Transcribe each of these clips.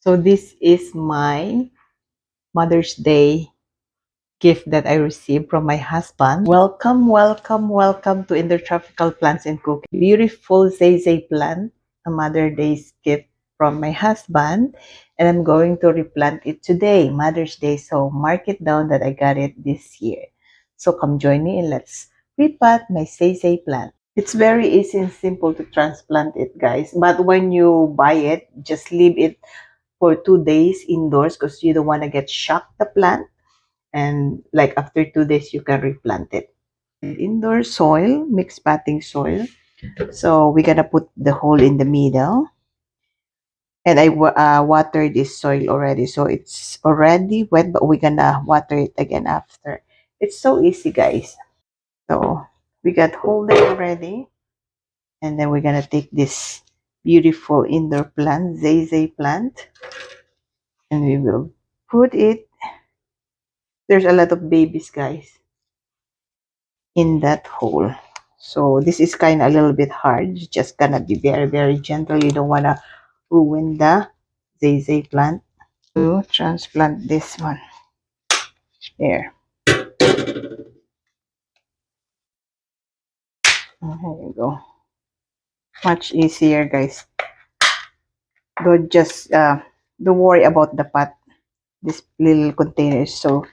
So this is my Mother's Day gift that I received from my husband. Welcome, welcome, welcome to Intertropical Plants and Cooking. Beautiful Zay plant, a Mother's Day gift from my husband. And I'm going to replant it today, Mother's Day. So mark it down that I got it this year. So come join me and let's repot my Zay plant. It's very easy and simple to transplant it, guys. But when you buy it, just leave it for 2 days indoors because you don't want to get shocked the plant. And like after 2 days, you can replant it. Indoor soil, mixed potting soil. So we're gonna put the hole in the middle. And I watered this soil already, so it's already wet, but we're gonna water it again after. It's so easy, guys. So we got hole there already. And then we're gonna take this beautiful indoor plant, Zay plant, and we will put it. There's a lot of babies, guys, in that hole. So this is kind of a little bit hard. You just gonna be very, very gentle. You don't wanna ruin the Zay plant. To transplant this one. There. There you go. Much easier, guys. Don't worry about the pot. This little container is so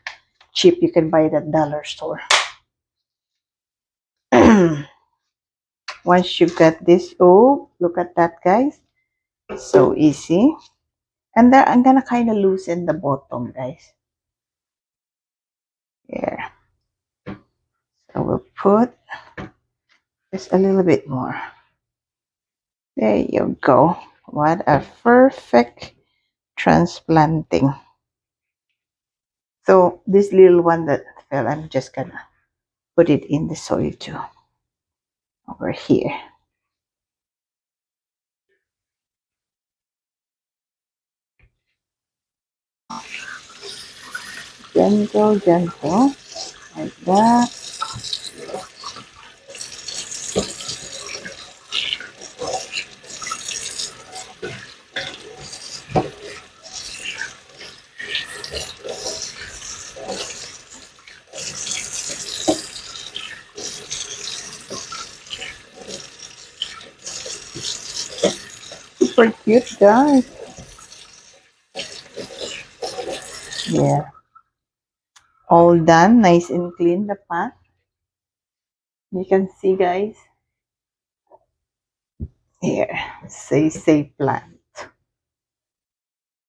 cheap. You can buy it at dollar store. Once you get this, oh, look at that, guys. So easy. And then I'm gonna kind of loosen the bottom, guys. Here. So we'll put just a little bit more. There you go. What a perfect transplanting. So this little one that fell, I'm just gonna put it in the soil too. Over here. Gentle, gentle. Like that. Super cute, guys. Yeah. All done. Nice and clean the pot. You can see, guys. Here. Say plant.